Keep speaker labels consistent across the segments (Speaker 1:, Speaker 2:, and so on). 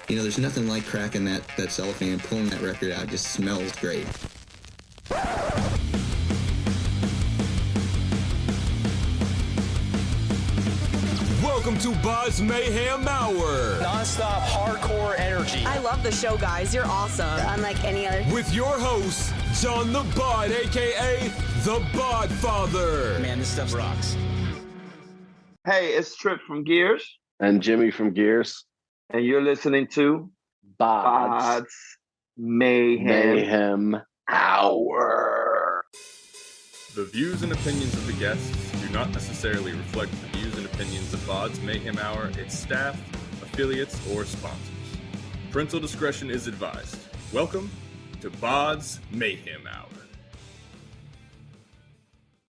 Speaker 1: You know, there's nothing like cracking that cellophane and pulling that record out. It just smells great.
Speaker 2: Welcome to BODS Mayhem Hour.
Speaker 3: Non-stop hardcore energy.
Speaker 4: I love the show, guys. You're awesome.
Speaker 5: Unlike any other.
Speaker 2: With your host, John the Bod, a.k.a. the Bod Father.
Speaker 3: Man, this stuff rocks.
Speaker 6: Hey, it's Trip from Gears.
Speaker 7: And Jimmy from Gears.
Speaker 6: And you're listening to
Speaker 7: BODS
Speaker 6: Mayhem
Speaker 7: Hour.
Speaker 8: The views and opinions of the guests do not necessarily reflect the views and opinions of BODS Mayhem Hour, its staff, affiliates, or sponsors. Parental discretion is advised. Welcome to BODS Mayhem Hour.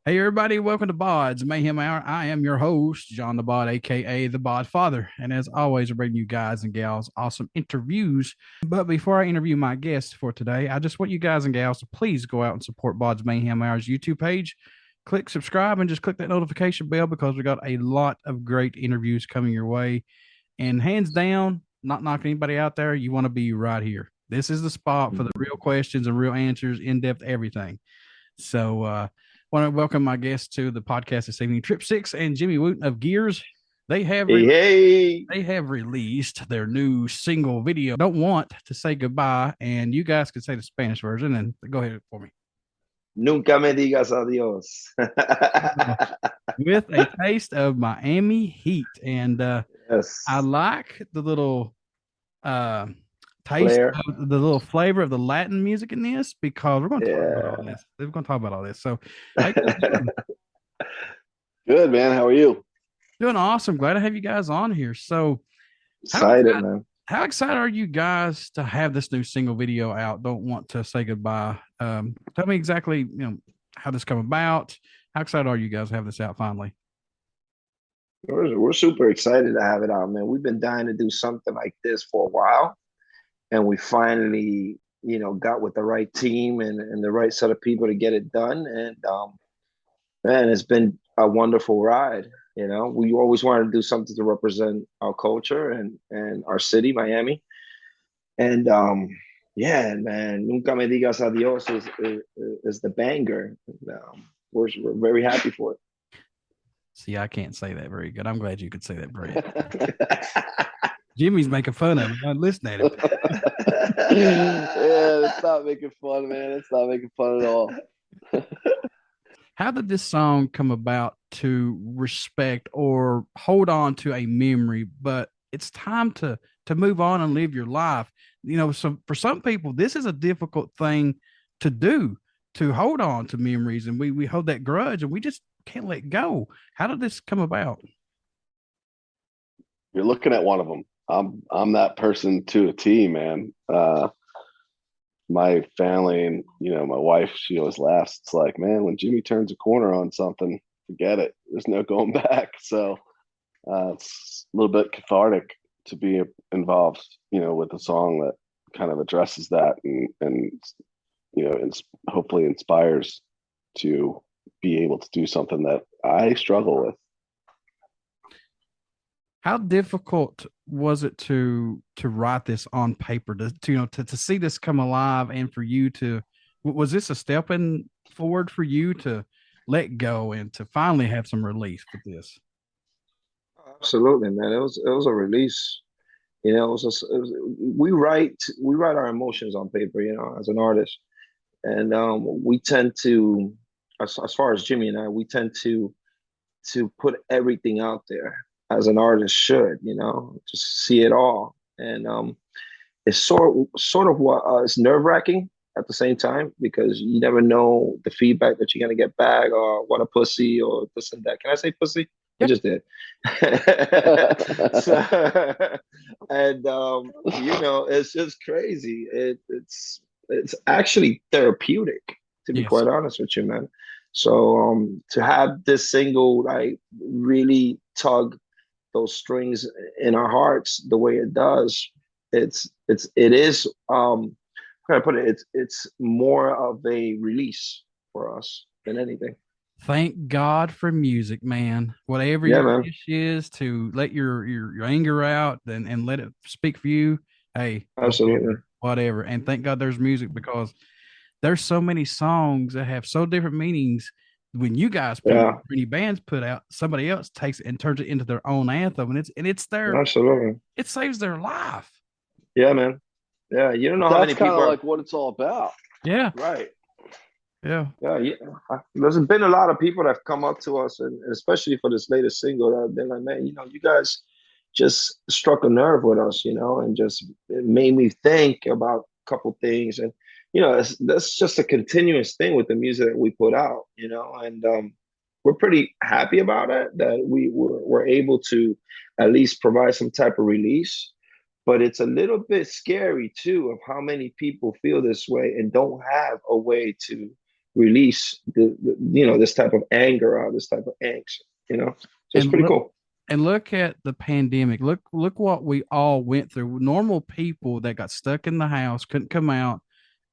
Speaker 9: Hey everybody, welcome to BODS Mayhem Hour. I am your host, John the Bod, aka the Bod Father. And as always, I bring you guys and gals awesome interviews. But before I interview my guest for today, I just want you guys and gals to please go out and support BODS Mayhem Hour's YouTube page. Click subscribe and just click that notification bell because we got a lot of great interviews coming your way. And hands down, not knocking anybody out there, you want to be right here. This is the spot for the real questions and real answers, in-depth everything. So, want to welcome my guests to the podcast this evening, Sixx and Jimmy Wooten of Gears. They have released their new single video, Don't Want to Say Goodbye, and you guys can say the Spanish version, and go ahead for me.
Speaker 6: Nunca Me Digas Adiós.
Speaker 9: With a taste of Miami heat, and
Speaker 6: Yes.
Speaker 9: I like the little taste of the little flavor of the Latin music in this because we're going to talk about all this. We're going to talk about all this. So,
Speaker 7: Good, man. How are you?
Speaker 9: doing awesome. Glad to have you guys on here. So,
Speaker 6: Excited, man.
Speaker 9: how excited are you guys to have this new single video out? Don't Want to Say Goodbye. Tell me exactly, how this come about. How excited are you guys to have this out finally?
Speaker 6: We're super excited to have it out, man. We've been dying to do something like this for a while. And we finally, got with the right team and the right set of people to get it done. And man, it's been a wonderful ride. We always wanted to do something to represent our culture and our city, Miami. And yeah, man, Nunca Me Digas Adiós is the banger. We're very happy for it.
Speaker 9: See, I can't say that very good. I'm glad you could say that, Brett. Jimmy's making fun of me. I'm listening at him.
Speaker 7: Yeah, it's not making fun, man. It's not making fun at all.
Speaker 9: How did this song come about to respect or hold on to a memory, but it's time to move on and live your life? So for some people, this is a difficult thing to do, to hold on to memories, and we hold that grudge and we just can't let go. How did this come about?
Speaker 7: You're looking at one of them. I'm that person to a T, man. My family and my wife, she always laughs. It's like, man, when Jimmy turns a corner on something, forget it. There's no going back. So it's a little bit cathartic to be involved, with a song that kind of addresses that and hopefully inspires to be able to do something that I struggle with.
Speaker 9: How difficult was it to write this on paper, to see this come alive, and for you was this a stepping forward for you to let go and to finally have some release with this?
Speaker 6: Absolutely, man. It was a release. We write our emotions on paper, as an artist, and we tend to, as far as Jimmy and I, we tend to put everything out there as an artist should, just see it all. And it's sort of what it's nerve-wracking at the same time because you never know the feedback that you're gonna get back, or what a pussy, or this and that. Can I say pussy?
Speaker 9: Yep.
Speaker 6: I just did. And it's just crazy. It's actually therapeutic, to be quite honest with you, man. So to have this single like really tug those strings in our hearts the way it does, it is how can I put it? It's more of a release for us than anything.
Speaker 9: Thank God for music, man. Whatever
Speaker 6: Yeah,
Speaker 9: your
Speaker 6: man.
Speaker 9: wish is, to let your anger out and let it speak for you. hey,
Speaker 6: Absolutely.
Speaker 9: whatever. And thank God there's music, because there's so many songs that have so different meanings. When you guys put out, many bands put out, somebody else takes it and turns it into their own anthem, and it's their
Speaker 6: Absolutely.
Speaker 9: It saves their life.
Speaker 6: Yeah, man. Yeah, you don't know how many people.
Speaker 7: That's kind of like what it's all about.
Speaker 9: Yeah.
Speaker 7: Right.
Speaker 9: Yeah.
Speaker 6: Yeah. There's been a lot of people that have come up to us, and especially for this latest single, that have been like, man, you guys just struck a nerve with us, and just it made me think about a couple things. And, that's just a continuous thing with the music that we put out, and we're pretty happy about it, that we're able to at least provide some type of release. But it's a little bit scary too, of how many people feel this way and don't have a way to release this type of anger or this type of angst. So it's pretty cool.
Speaker 9: And look at the pandemic. Look what we all went through. Normal people that got stuck in the house, couldn't come out,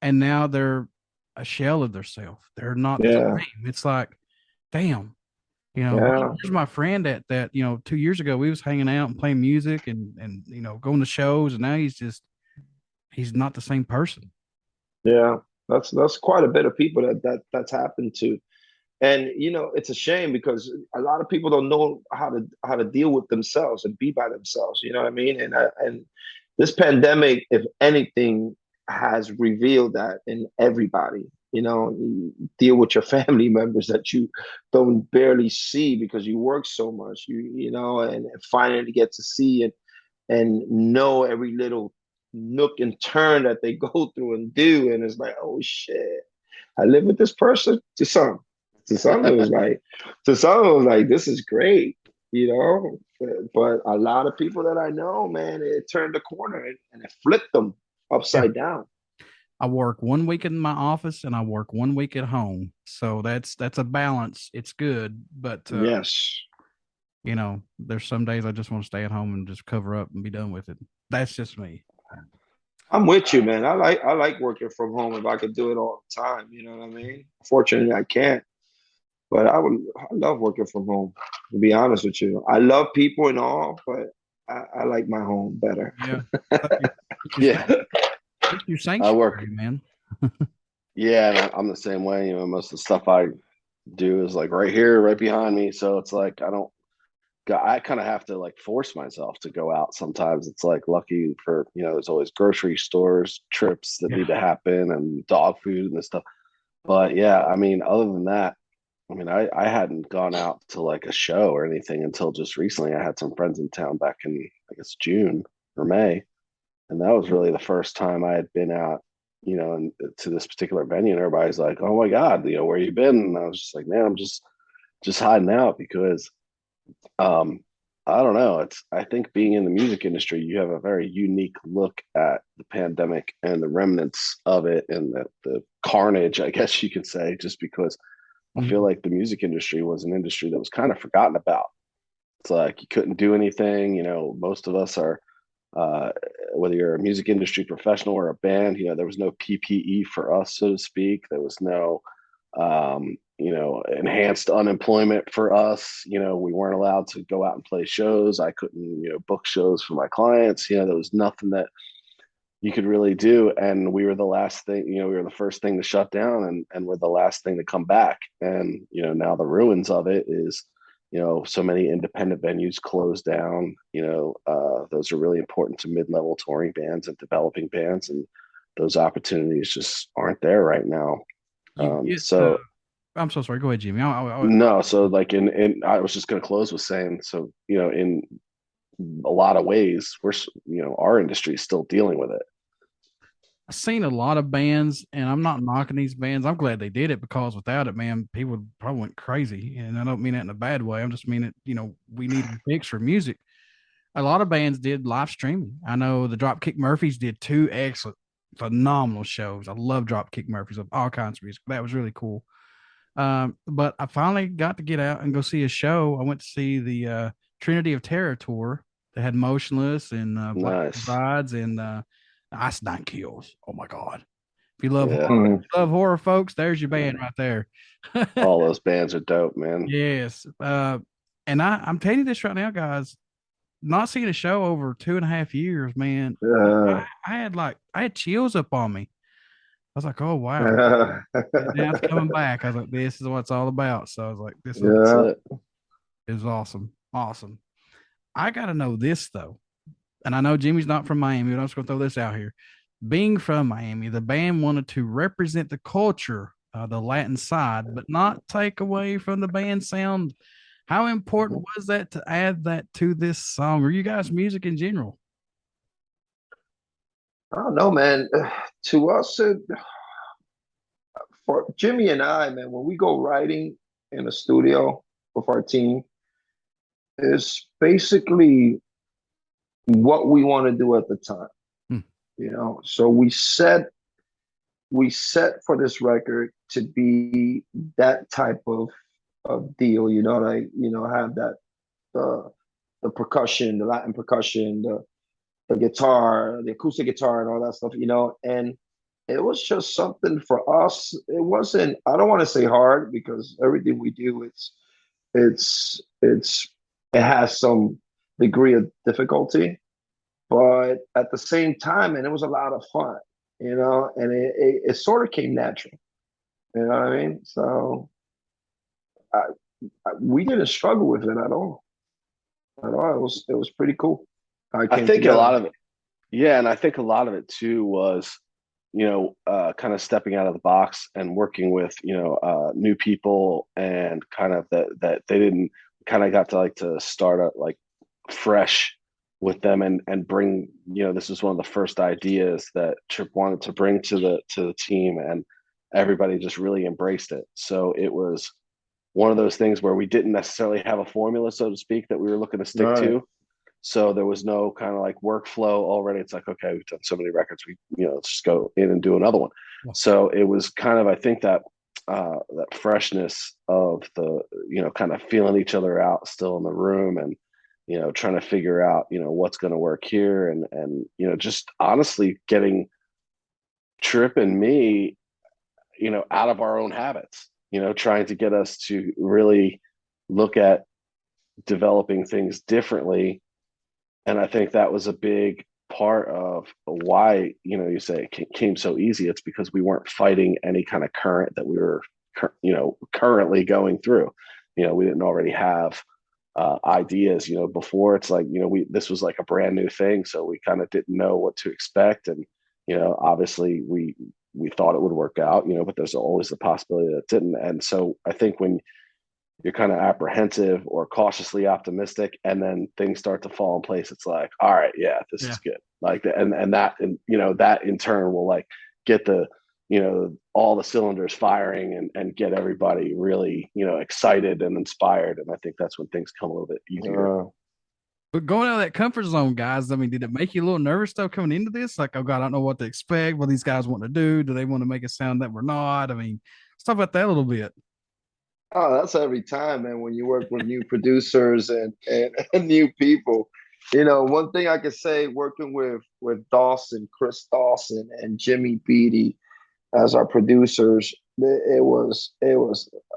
Speaker 9: and now they're a shell of themselves. They're not the same. It's like, damn. Here's my friend that 2 years ago we was hanging out and playing music and going to shows, and now he's not the same person.
Speaker 6: Yeah, that's quite a bit of people that's happened to. And it's a shame, because a lot of people don't know how to deal with themselves and be by themselves. You know what I mean? And this pandemic, if anything, has revealed that in everybody. You deal with your family members that you don't barely see because you work so much. And finally get to see and know every little nook and turn that they go through and do. And it's like, oh shit, I live with this person. To some it was like, this is great, but a lot of people that I know, man, it turned the corner and it flipped them upside down.
Speaker 9: I work 1 week in my office and I work 1 week at home. So that's a balance. It's good. But
Speaker 6: yes,
Speaker 9: there's some days I just want to stay at home and just cover up and be done with it. That's just me.
Speaker 6: I'm with you, man. I like working from home if I could do it all the time. You know what I mean? Fortunately, I can't. But I love working from home, to be honest with you. I love people and all, but I like my home better.
Speaker 9: Yeah.
Speaker 7: Yeah.
Speaker 9: Your sanctuary,
Speaker 7: I work,
Speaker 9: man.
Speaker 7: Yeah, and I'm the same way. Most of the stuff I do is like right here, right behind me. So it's like I kind of have to like force myself to go out sometimes. It's like lucky for, there's always grocery stores, trips that need to happen, and dog food and this stuff. But yeah, I mean, other than that, I hadn't gone out to like a show or anything until just recently. I had some friends in town back in, I guess, June or May. And that was really the first time I had been out, and to this particular venue. And everybody's like, oh my God, where you been? And I was just like, man, I'm just hiding out, because I don't know. I think being in the music industry, you have a very unique look at the pandemic and the remnants of it, and the carnage, I guess you could say, just because I feel like the music industry was an industry that was kind of forgotten about. It's like you couldn't do anything. Most of us are, whether you're a music industry professional or a band, there was no PPE for us, so to speak. There was no, enhanced unemployment for us. We weren't allowed to go out and play shows. I couldn't, book shows for my clients. There was nothing that you could really do. And we were the last thing, we were the first thing to shut down, and we're the last thing to come back. And, now the ruins of it is, so many independent venues closed down. Those are really important to mid-level touring bands and developing bands, and those opportunities just aren't there right now. So
Speaker 9: I'm so sorry. Go ahead, Jimmy.
Speaker 7: No, so like I was just going to close with saying, so in a lot of ways, we're our industry is still dealing with it.
Speaker 9: I've seen a lot of bands, and I'm not knocking these bands. I'm glad they did it, because without it, man, people probably went crazy. And I don't mean that in a bad way. I'm just meaning we need a fix for music. A lot of bands did live streaming. I know the Dropkick Murphys did 2 excellent, phenomenal shows. I love Dropkick Murphys of all kinds of music. That was really cool. But I finally got to get out and go see a show. I went to see the Trinity of Terror tour. They had Motionless and Black Brides and Ice Nine Kills. Oh my God. If you love horror, folks, there's your band right there.
Speaker 7: All those bands are dope, man.
Speaker 9: Yes. And I'm telling you this right now, guys, not seeing a show over 2.5 years, man.
Speaker 6: Yeah.
Speaker 9: I had chills up on me. I was like, oh wow. Now it's coming back. I was like, this is what it's all about. So I was like, this is awesome. Awesome. I gotta know this though. And I know Jimmy's not from Miami, but I'm just gonna throw this out here. Being from Miami, the band wanted to represent the culture, the Latin side, but not take away from the band sound. How important was that to add that to this song, or you guys' music in general?
Speaker 6: I don't know, man. To us, for Jimmy and I, man, when we go writing in the studio with our team, it's basically what we want to do at the time. So we set for this record to be that type of deal, have that the percussion, the Latin percussion, the guitar, the acoustic guitar, and all that stuff, and it was just something for us. It wasn't, I don't want to say hard, because everything we do, it has some degree of difficulty, but at the same time, and it was a lot of fun, and it sort of came natural. You know what I mean? So we didn't struggle with it at all. It was pretty cool.
Speaker 7: I think a lot of it, yeah, and I think a lot of it too was, kind of stepping out of the box and working with, new people, and kind of that they didn't kind of got to start up like fresh with them, and bring, this was one of the first ideas that Trip wanted to bring to the team, and everybody just really embraced it. So it was one of those things where we didn't necessarily have a formula, so to speak, that we were looking to stick to. So there was no kind of like workflow already. It's like, okay, we've done so many records, we, let's just go in and do another one. Yeah. So it was kind of, I think that freshness of the, kind of feeling each other out still in the room, and, trying to figure out, what's going to work here. And, just honestly getting Trip and me, out of our own habits, trying to get us to really look at developing things differently. And I think that was a big part of why, you say it came so easy. It's because we weren't fighting any kind of current that we were, currently going through. We didn't already have ideas, before. It's like, this was like a brand new thing. So we kind of didn't know what to expect. And, obviously we thought it would work out, but there's always the possibility that it didn't. And so I think when you're kind of apprehensive or cautiously optimistic, and then things start to fall in place, it's like, all right, yeah, this is good. Like, that in turn will like get the, all the cylinders firing, and get everybody really, excited and inspired. And I think that's when things come a little bit easier.
Speaker 9: But going out of that comfort zone, guys, I mean, did it make you a little nervous though coming into this? Like, oh God, I don't know what to expect. What these guys want to do? Do they want to make a sound that we're not? I mean, let's talk about that a little bit.
Speaker 6: Oh, that's every time, man, when you work with new producers and new people. One thing I could say, working with Dawson, Chris Dawson, and Jimmy Beatty as our producers, it was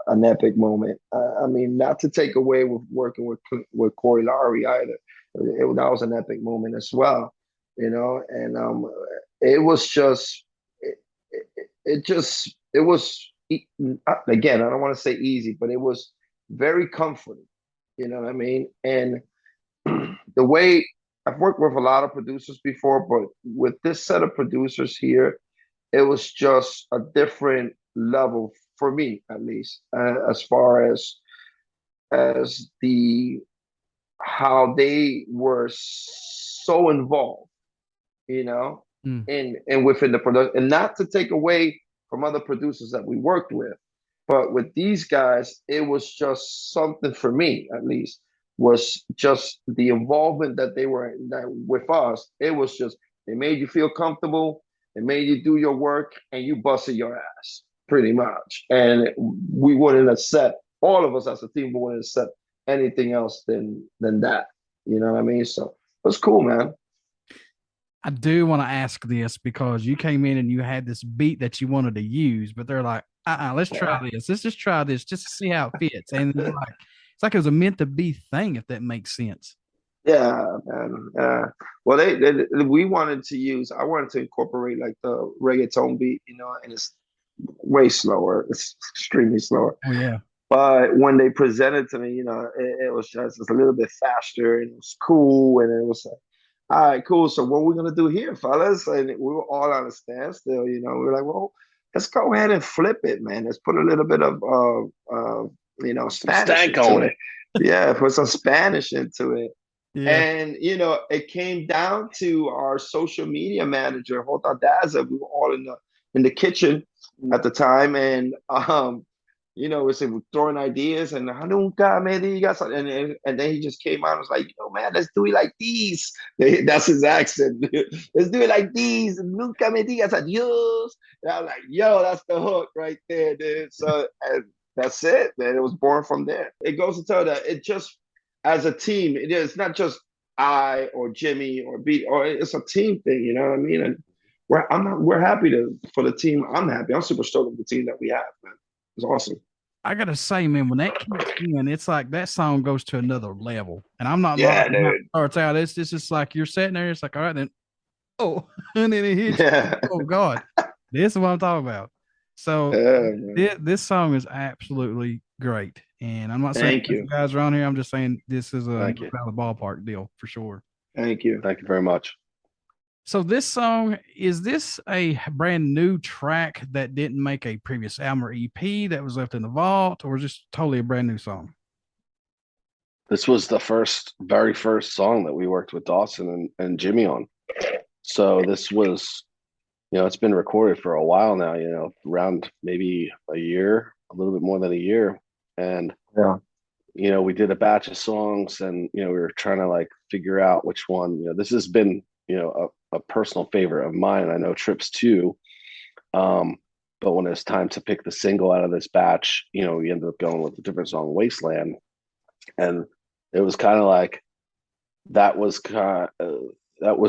Speaker 6: an epic moment. I mean, not to take away with working with Corey Lowry either. That was an epic moment as well, and it was just, it was, again, I don't want to say easy, but it was very comforting. You know what I mean? And the way I've worked with a lot of producers before, but with this set of producers here, it was just a different level for me, at least, as far as how they were so involved, and within the production, and not to take away from other producers that we worked with, but with these guys, it was just something, for me at least, was just the involvement that they were with us. It was just, they made you feel comfortable, they made you do your work, and you busted your ass pretty much. And we wouldn't accept, all of us as a team wouldn't accept anything else than that. You know what I mean? So it was cool, man.
Speaker 9: I do want to ask this because you came in and you had this beat that you wanted to use, but they're like, let's try this. Let's just try this just to see how it fits. And it's like it was a meant to be thing, if that makes sense.
Speaker 6: Yeah, man. Well, we wanted to use. I wanted to incorporate like the reggaeton beat, and it's way slower. It's extremely slower.
Speaker 9: Oh yeah.
Speaker 6: But when they presented to me, it was just a little bit faster and it was cool. And it was like, all right, cool. So what are we gonna do here, fellas? And we were all on a standstill. We were like, well, let's go ahead and flip it, man. Let's put a little bit of Spanish
Speaker 7: Stank
Speaker 6: into
Speaker 7: on
Speaker 6: it. Yeah, put some Spanish into it.
Speaker 9: Yeah.
Speaker 6: And it came down to our social media manager, Routt. We were all in the kitchen at the time, and we said we're throwing ideas, and Nunca Me Digas, and then he just came out and was like, man, let's do it like these. That's his accent. Let's do it like these. Nunca Me Digas Adiós. And I'm like, yo, that's the hook right there, dude. So and that's it, man. It was born from there. It goes to tell that it just, as a team, it's not just I or Jimmy or B, or it's a team thing, you know what I mean? And we're happy for the team. I'm happy. I'm super stoked with the team that we have, man. It's awesome.
Speaker 9: I gotta say, man, when that kicks in, it's like that song goes to another level. And I'm not
Speaker 6: Yeah,
Speaker 9: lying. When it
Speaker 6: dude.
Speaker 9: starts out, it's just like you're sitting there, it's like, all right, then and then it hits
Speaker 6: Yeah.
Speaker 9: you. Oh God. This is what I'm talking about. So this song is absolutely great. And I'm not saying you guys are on here. I'm just saying this is a valid ballpark deal for sure.
Speaker 6: Thank you.
Speaker 7: Thank you very much.
Speaker 9: So this song, is this a brand new track that didn't make a previous album or EP that was left in the vault, or is this totally a brand new song?
Speaker 7: This was the very first song that we worked with Dawson and Jimmy on. So this was, it's been recorded for a while now, around maybe a year, a little bit more than a year. And, we did a batch of songs, and, we were trying to like figure out which one, this has been, a personal favorite of mine. I know Tripp's too. But when it's time to pick the single out of this batch, we ended up going with a different song, Wasteland. And it was kind of like, that was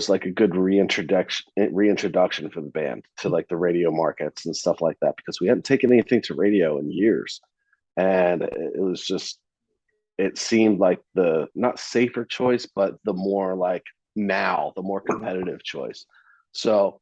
Speaker 7: like a good reintroduction for the band to like the radio markets and stuff like that, because we hadn't taken anything to radio in years. And it was just, it seemed like the not safer choice, but the more like the more competitive choice. So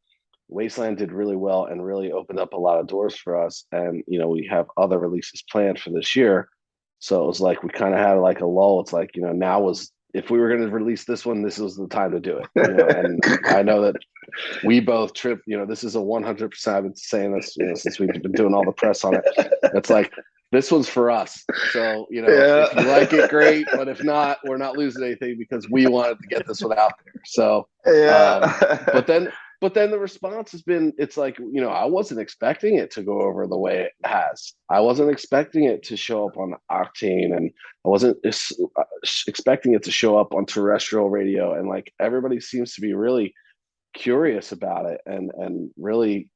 Speaker 7: Wasteland did really well and really opened up a lot of doors for us. And, we have other releases planned for this year. So it was like, we kind of had like a lull. It's like, now was, if we were going to release this one, this was the time to do it. And I know that we both Trip, this is a 100%. I've been saying this, since we've been doing all the press on it. It's like, this one's for us. So, if you like it, great. But if not, we're not losing anything, because we wanted to get this one out there. So, but then the response has been, it's like, I wasn't expecting it to go over the way it has. I wasn't expecting it to show up on Octane, and I wasn't expecting it to show up on terrestrial radio. And like, everybody seems to be really curious about it, and really,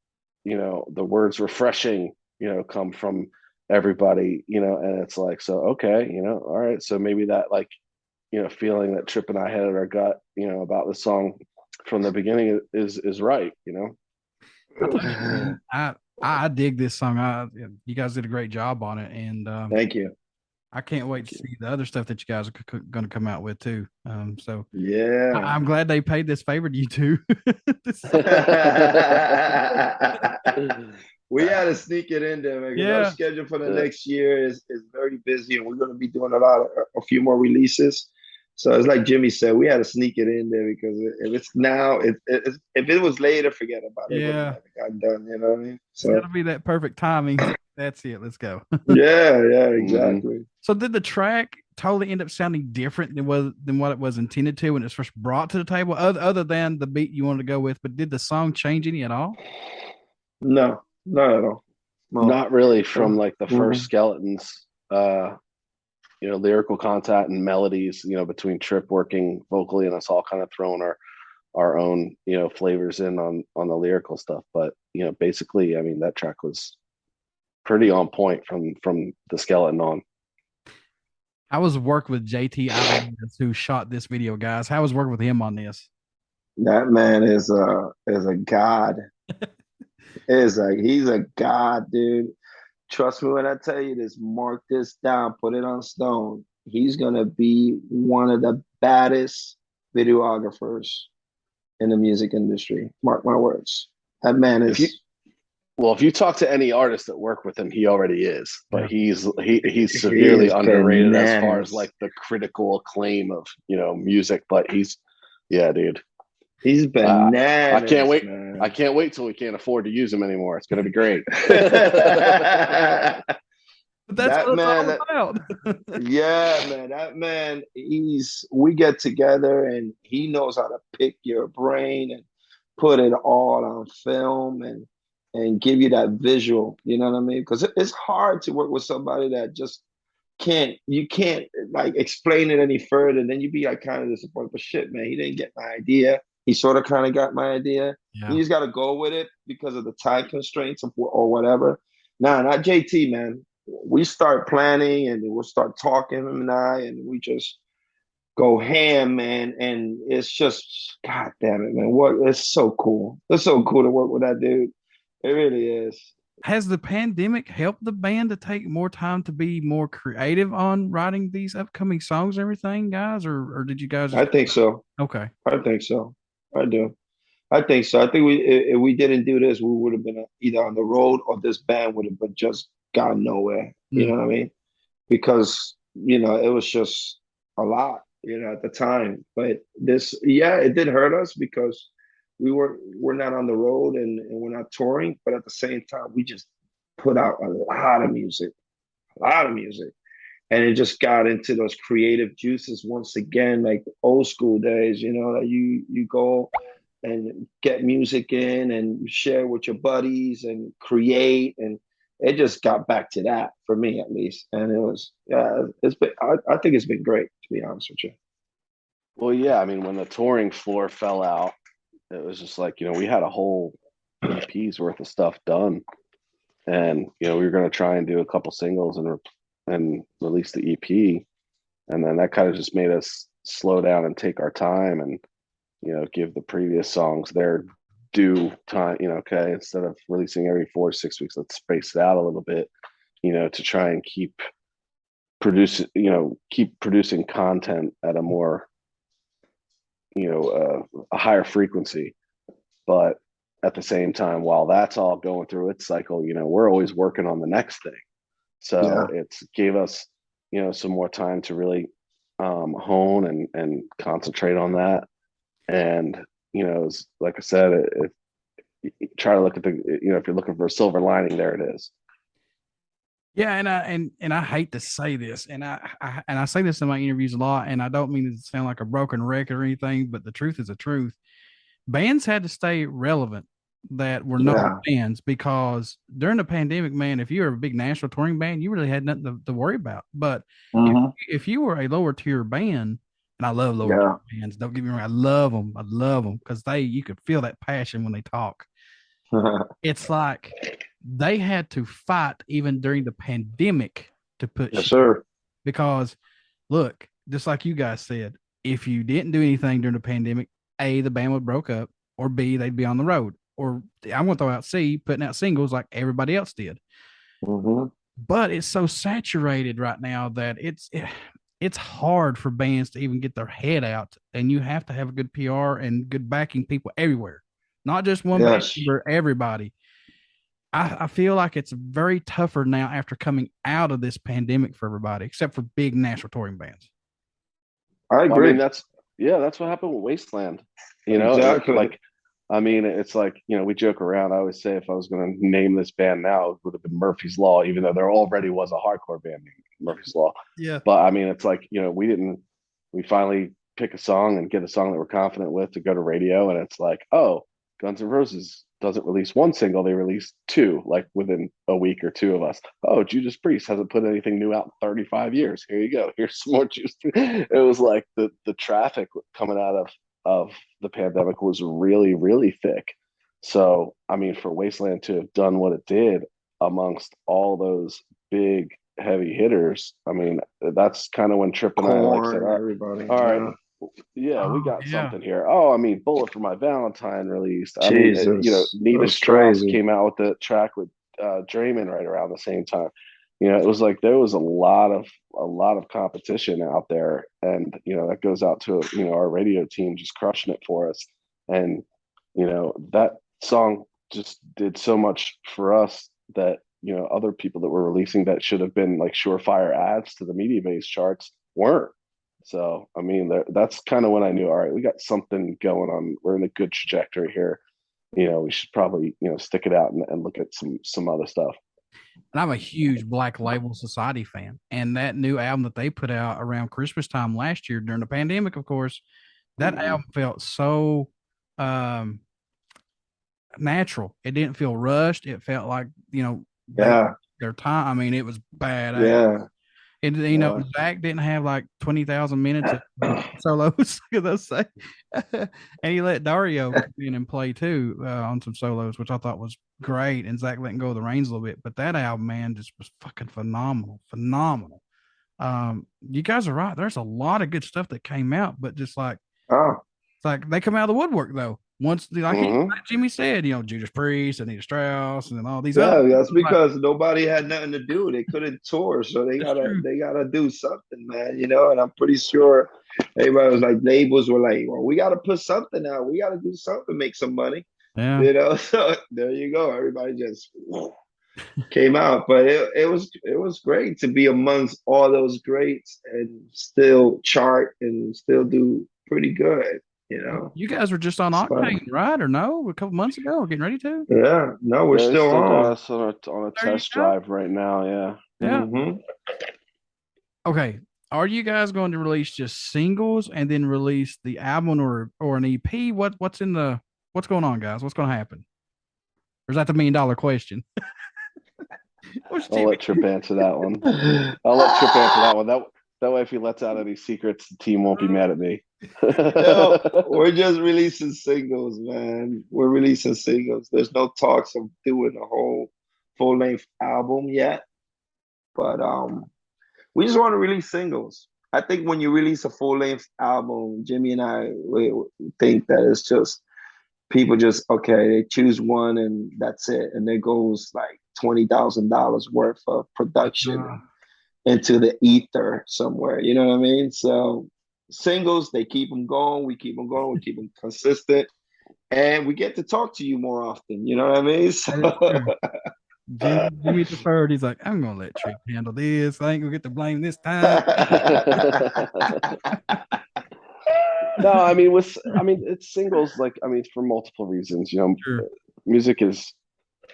Speaker 7: the words refreshing, come from everybody, and it's like, so, okay, all right. So maybe that, like, feeling that Tripp and I had in our gut, about the song from the beginning is right.
Speaker 9: I dig this song. You guys did a great job on it, and
Speaker 6: thank you.
Speaker 9: I can't wait to see the other stuff that you guys are going to come out with too. So
Speaker 6: yeah,
Speaker 9: I'm glad they paid this favor to you too.
Speaker 6: We had to sneak it in there, man. Our schedule for the next year is very busy, and we're going to be doing a few more releases. So it's like Jimmy said, we had to sneak it in there, because if it's now, if it was later, forget about it.
Speaker 9: Yeah,
Speaker 6: got done. You know what I mean? So
Speaker 9: it's got to be that perfect timing. That's it. Let's go.
Speaker 6: yeah, exactly.
Speaker 9: So did the track totally end up sounding different than what it was intended to when it was first brought to the table, other than the beat you wanted to go with? But did the song change any at all?
Speaker 6: No, not at all. No.
Speaker 7: Not really. From like the first Skeletons, lyrical content and melodies, between Tripp working vocally and us all kind of throwing our own, flavors in on the lyrical stuff. But, basically, I mean, that track was pretty on point from the Skeleton on.
Speaker 9: I was working with JT Islands, who shot this video, guys. How was working with him on this?
Speaker 6: That man is a god. He's a god, dude. Trust me when I tell you this. Mark this down. Put it on stone. He's gonna be one of the baddest videographers in the music industry. Mark my words. That man is.
Speaker 7: If you talk to any artist that work with him, he already is. But he's severely underrated bananas. As far as like the critical acclaim of music. But dude.
Speaker 6: He's bananas.
Speaker 7: I can't wait.
Speaker 6: Man.
Speaker 7: I can't wait till we can't afford to use him anymore. It's gonna be great.
Speaker 9: That's what it's all about.
Speaker 6: Yeah, man. That man, we get together and he knows how to pick your brain and put it all on film and give you that visual. You know what I mean? Because it's hard to work with somebody that just you can't like explain it any further. Then you'd be like kind of disappointed. But shit, man, he didn't get my idea. He sort of kind of got my idea. Yeah. You just got to go with it because of the time constraints or whatever. Nah, not JT, man. We start planning and we'll start talking, him and I, and we just go ham, man. And it's just, God damn it, man. It's so cool. It's so cool to work with that dude. It really is.
Speaker 9: Has the pandemic helped the band to take more time to be more creative on writing these upcoming songs and everything, guys? Or did you guys?
Speaker 6: I think so.
Speaker 9: Okay.
Speaker 6: I think so. I do. I think so. I think if we didn't do this, we would have been either on the road or this band would have been just gone nowhere. You know what I mean? Because, it was just a lot, at the time. But it did hurt us because we're not on the road and we're not touring. But at the same time, we just put out a lot of music. And it just got into those creative juices once again, like the old school days, that you go and get music in and share with your buddies and create. And it just got back to that for me, at least. And it was, I think it's been great, to be honest with you.
Speaker 7: Well, yeah. I mean, when the touring floor fell out, it was just like, we had a whole EP's worth of stuff done. And, we were going to try and do a couple singles and release the EP. And then that kind of just made us slow down and take our time and, give the previous songs their due time, okay, instead of releasing every 4 or 6 weeks, let's space it out a little bit, to try and keep producing content at a more, a higher frequency. But at the same time, while that's all going through its cycle, we're always working on the next thing. So it's gave us, some more time to really hone and concentrate on that. And, like I said, try to look at if you're looking for a silver lining, there it is.
Speaker 9: Yeah, and I hate to say this, and I say this in my interviews a lot, and I don't mean to sound like a broken record or anything, but the truth is the truth. Bands had to stay relevant that were not bands, because during the pandemic, man, if you were a big national touring band, you really had nothing to worry about. But if you were a lower tier band, and I love lower tier bands, don't get me wrong, I love them because you could feel that passion when they talk. It's like they had to fight even during the pandemic to put because look, just like you guys said, if you didn't do anything during the pandemic, A, the band would broke up, or B, they'd be on the road, or I'm going to throw out C, putting out singles like everybody else did. But it's so saturated right now that it's hard for bands to even get their head out, and you have to have a good PR and good backing people everywhere, not just one band, for everybody. I feel like it's very tougher now after coming out of this pandemic for everybody, except for big national touring bands.
Speaker 6: I agree.
Speaker 7: I mean, that's what happened with Wasteland.
Speaker 6: Exactly.
Speaker 7: It's like, we joke around. I always say if I was going to name this band now, it would have been Murphy's Law, even though there already was a hardcore band named Murphy's Law. Yeah. But it's like, we finally pick a song and get a song that we're confident with to go to radio. And it's like, oh, Guns N' Roses doesn't release one single, they release 2, like within a week or 2 of us. Oh, Judas Priest hasn't put anything new out in 35 years. Here you go. Here's some more Judas. It was like the traffic coming out of the pandemic was really, really thick. So, for Wasteland to have done what it did amongst all those big, heavy hitters, that's kind of when Trip and I said,
Speaker 6: everybody.
Speaker 7: All right. Yeah, we got something here. Oh, Bullet for My Valentine released. Nina Strauss came out with the track with Draymond right around the same time. it was like there was a lot of competition out there, and that goes out to our radio team just crushing it for us, and that song just did so much for us that other people that were releasing that should have been like surefire ads to the media base charts weren't. So I mean, that's kind of when I knew, all right, we got something going on. We're in a good trajectory here. We should probably stick it out and look at some other stuff.
Speaker 9: And I'm a huge Black Label Society fan, and that new album that they put out around Christmas time last year during the pandemic, of course, that album felt so natural. It didn't feel rushed. It felt like their time. I mean, it was bad.
Speaker 6: Yeah.
Speaker 9: And Zach didn't have like 20,000 minutes of solos, let's say, and he let Dario come in and play too on some solos, which I thought was great. And Zach letting go of the reins a little bit, but that album, man, just was fucking phenomenal. You guys are right. There's a lot of good stuff that came out, but just like, it's like they come out of the woodwork though. Once, like Jimmy said, Judas Priest, Anita Strauss, and then all these.
Speaker 6: That's because nobody had nothing to do. They couldn't tour, so they gotta do something, man. And I'm pretty sure everybody was like, labels were like, well, we gotta put something out. We gotta do something, make some money.
Speaker 9: Yeah.
Speaker 6: So there you go. Everybody just came out, but it was great to be amongst all those greats and still chart and still do pretty good.
Speaker 9: You guys were just on Octane, right? Or no? A couple months ago, getting ready to?
Speaker 6: Yeah, no, we're still on.
Speaker 7: Us on a test drive right now. Yeah.
Speaker 9: Mm-hmm. Okay, are you guys going to release just singles and then release the album or an EP? What's going on, guys? What's going to happen? Or is that the $1 million question?
Speaker 7: I'll let Trip answer that one. That way, if he lets out any secrets, the team won't be mad at me.
Speaker 6: We're just releasing singles, man. We're releasing singles. There's no talks of doing a whole full-length album yet, but we just want to release singles. I think when you release a full-length album, Jimmy and I we think that it's just people just they choose one and that's it, and there goes like $20,000 worth of production into the ether somewhere. You know what I mean? So singles, they keep them going. We keep them going. We keep them consistent, and we get to talk to you more often. You know what I mean? So,
Speaker 9: Jimmy deferred. He's like, I'm gonna let Trick handle this. I ain't gonna get to blame this time.
Speaker 7: No, I mean, it's singles. Like, I mean, for multiple reasons. Music is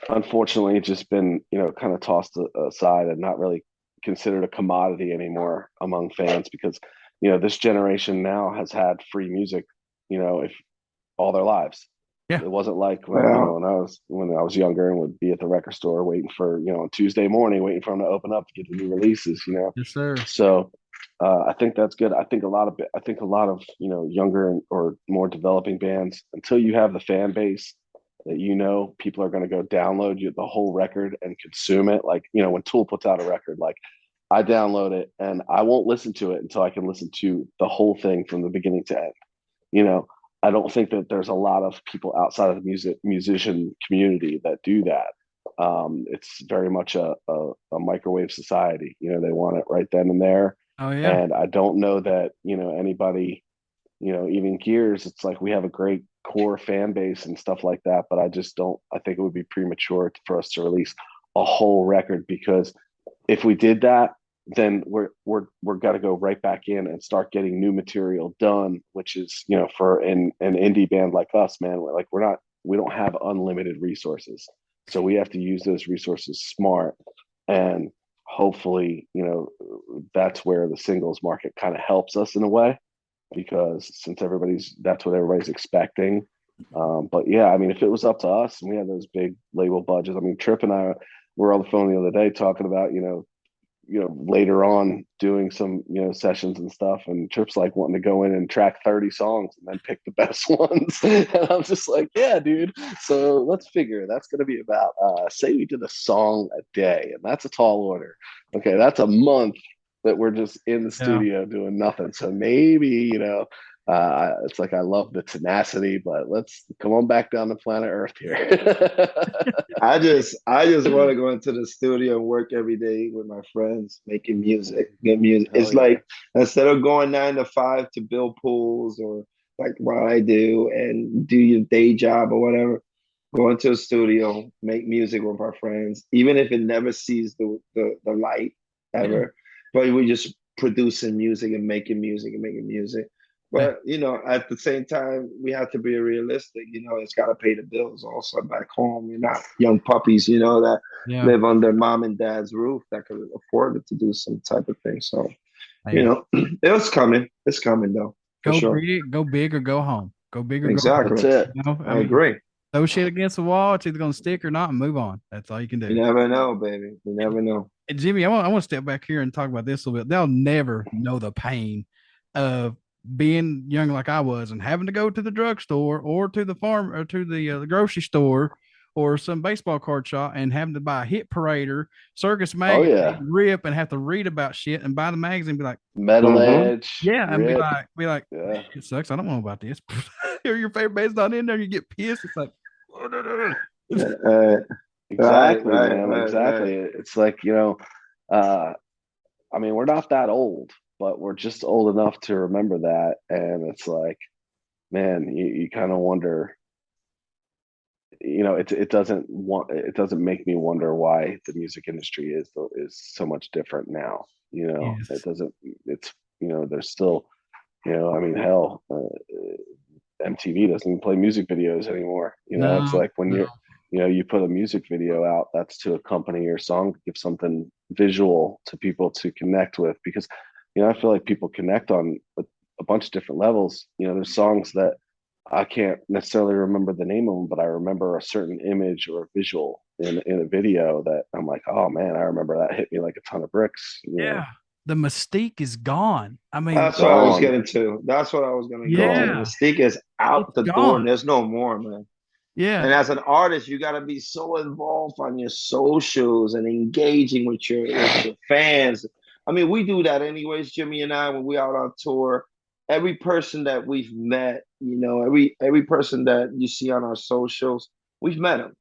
Speaker 7: unfortunately just been kind of tossed aside and not really considered a commodity anymore among fans, because this generation now has had free music if all their lives. It wasn't like when I was younger and would be at the record store waiting for on Tuesday morning waiting for them to open up to get the new releases.
Speaker 9: Yes, sir.
Speaker 7: So I think that's good. I think a lot of younger or more developing bands, until you have the fan base that people are going to go download the whole record and consume it. Like when Tool puts out a record, like I download it and I won't listen to it until I can listen to the whole thing from the beginning to end. I don't think that there's a lot of people outside of the musician community that do that. It's very much a microwave society. They want it right then and there.
Speaker 9: Oh yeah.
Speaker 7: And I don't know that anybody, even Gears. It's like we have a great core fan base and stuff like that, but I think it would be premature for us to release a whole record, because if we did that, then we're got to go right back in and start getting new material done, which is for an indie band like us, man, we don't have unlimited resources, so we have to use those resources smart. And hopefully that's where the singles market kind of helps us in a way, because since that's what everybody's expecting. But yeah, I mean, if it was up to us and we had those big label budgets, I mean, Trip and I were on the phone the other day talking about later on doing some sessions and stuff, and Trip's like wanting to go in and track 30 songs and then pick the best ones. And I'm just like, yeah, dude, so let's figure that's going to be about say we did a song a day, and that's a tall order. Okay, that's a month that we're just in the studio doing nothing. So maybe It's like I love the tenacity, but let's come on back down to planet Earth here.
Speaker 6: I just want to go into the studio and work every day with my friends, making music, get music. It's like instead of going 9 to 5 to build pools or like what I do and do your day job or whatever, go into a studio, make music with our friends, even if it never sees the light ever. But we just producing music and making music and making music. But at the same time, we have to be realistic. It's got to pay the bills also back home. You're not young puppies, that live under mom and dad's roof that could afford it to do some type of thing. So, it's coming. It's coming though.
Speaker 9: Go big or go home. Go big or
Speaker 6: exactly.
Speaker 9: Go home.
Speaker 7: That's it.
Speaker 6: I agree.
Speaker 9: Throw shit against the wall. It's either going to stick or not, and move on. That's all you can do.
Speaker 6: You never know, baby. You never know.
Speaker 9: And Jimmy, I want to step back here and talk about this a little bit. They'll never know the pain of being young like I was and having to go to the drugstore or to the farm or to the grocery store or some baseball card shop and having to buy a Hit Parader, Circus magazine, rip and have to read about shit and buy the magazine and be like
Speaker 7: Metal Edge.
Speaker 9: Yeah, and be like, it sucks. I don't know about this. Your favorite band's not in there, you get pissed. It's like
Speaker 7: exactly, man. Exactly. It's like, I mean, we're not that old, but we're just old enough to remember that. And it's like, man, you kind of wonder, it doesn't make me wonder why the music industry is so much different now. It doesn't, there's still, I mean, hell, MTV doesn't even play music videos anymore. It's like when you put a music video out, that's to accompany your song, give something visual to people to connect with, because I feel like people connect on a bunch of different levels. There's songs that I can't necessarily remember the name of them, but I remember a certain image or visual in a video that I'm like, oh man, I remember that hit me like a ton of bricks.
Speaker 9: Yeah. The mystique is gone. I mean,
Speaker 6: that's what I was getting to. That's what I was going to go to. The mystique is out the door. There's no more, man.
Speaker 9: Yeah.
Speaker 6: And as an artist, you got to be so involved on your socials and engaging with your fans. I mean, we do that anyways, Jimmy and I, when we out on tour. Every person that we've met, every person that you see on our socials, we've met them,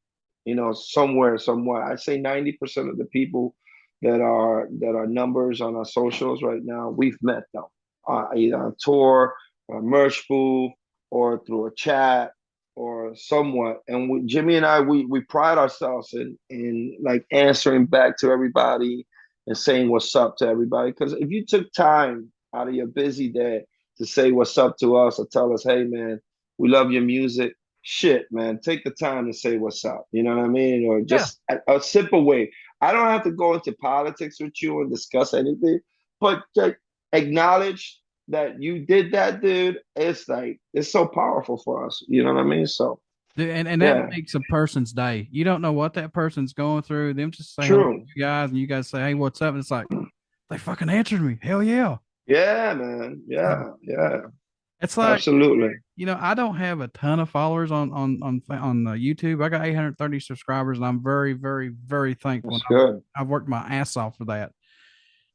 Speaker 6: somewhere. I say 90% of the people that are numbers on our socials right now, we've met them either on tour, or merch booth, or through a chat, or somewhat. And Jimmy and I, we pride ourselves in like answering back to everybody and saying what's up to everybody. Because if you took time out of your busy day to say what's up to us or tell us, hey man, we love your music, shit, man, take the time to say what's up. You know what I mean? Or just a simple way. I don't have to go into politics with you and discuss anything, but acknowledge that you did that, dude. It's like, it's so powerful for us. You know what I mean? So,
Speaker 9: and that makes a person's day. You don't know what that person's going through. Them just saying hello to you guys, and you guys say, hey, what's up? And it's like, they fucking answered me. Hell yeah.
Speaker 6: Yeah, man. Yeah.
Speaker 9: It's like,
Speaker 6: absolutely.
Speaker 9: I don't have a ton of followers on YouTube. I got 830 subscribers, and I'm very, very, very thankful. I've worked my ass off for that.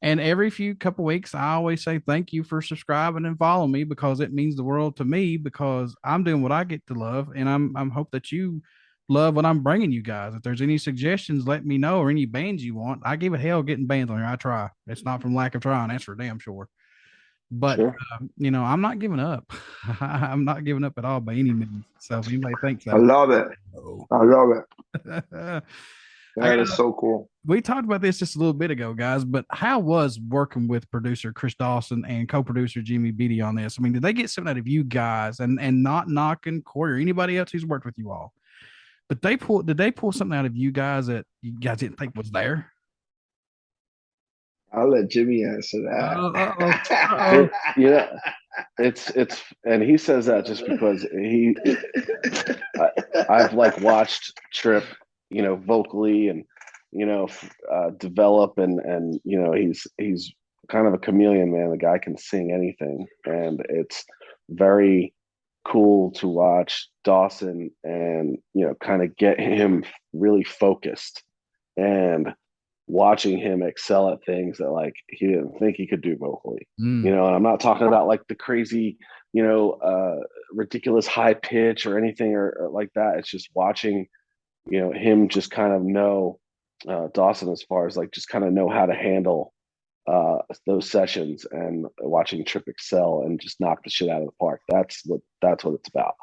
Speaker 9: And every couple weeks, I always say thank you for subscribing and following me, because it means the world to me, because I'm doing what I get to love, and I'm hope that you love what I'm bringing you guys. If there's any suggestions, let me know, or any bands you want. I give it hell getting bands on here. I try. It's not from lack of trying. That's for damn sure. But I'm not giving up. I'm not giving up at all by any means. So if anybody thinks that,
Speaker 6: I love it. I love it. That is so cool.
Speaker 9: We talked about this just a little bit ago, guys, but how was working with producer Chris Dawson and co-producer Jimmy Beatty on this? I mean, did they get something out of you guys, and not knocking Corey or anybody else who's worked with you all, but did they pull something out of you guys that you guys didn't think was there?
Speaker 6: I'll let Jimmy answer that.
Speaker 7: It's and he says that just because I've like watched Trip, vocally and develop and he's kind of a chameleon, man. The guy can sing anything, and it's very cool to watch Dawson and kind of get him really focused. And watching him excel at things that like he didn't think he could do vocally. You know, and I'm not talking about like the crazy, you know, ridiculous high pitch or anything or like that. It's just watching, you know, him just kind of know Dawson as far as like just kind of know how to handle those sessions, and watching Trip excel and just knock the shit out of the park. That's what it's about.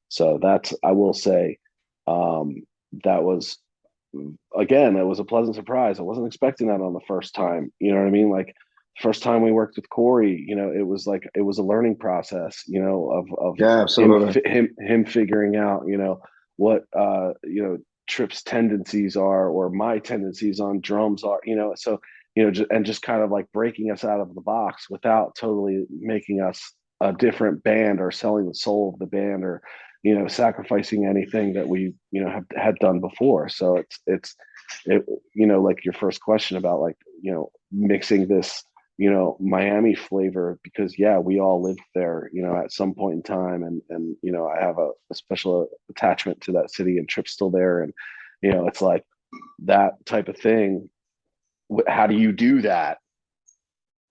Speaker 7: So that's, I will say, that was, again, it was a pleasant surprise. I wasn't expecting that on the first time. You know what I mean? Like first time we worked with Corey, you know, it was a learning process, you know, of
Speaker 6: yeah, absolutely.
Speaker 7: him figuring out, you know, what you know, Trip's tendencies are, or my tendencies on drums are, you know. So, you know, just kind of like breaking us out of the box without totally making us a different band or selling the soul of the band, or, you know, sacrificing anything that we, you know, had done before. So it, you know, like your first question about like, you know, mixing this, you know, Miami flavor, because yeah, we all lived there, you know, at some point in time, and you know, I have a special attachment to that city, and Trip's still there, and you know, it's like that type of thing. How do you do that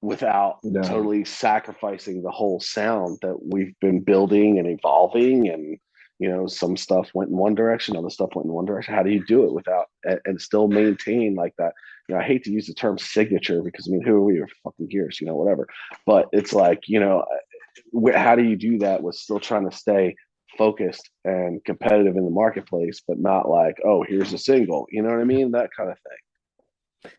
Speaker 7: without totally sacrificing the whole sound that we've been building and evolving? And you know, some stuff went in one direction, other stuff went in one direction. How do you do it without and still maintain like that? You know, I hate to use the term signature, because I mean, who are we? We're fucking gears, you know, whatever. But it's like, you know, how do you do that with still trying to stay focused and competitive in the marketplace, but not like, oh, here's a single, you know what I mean? That kind of thing.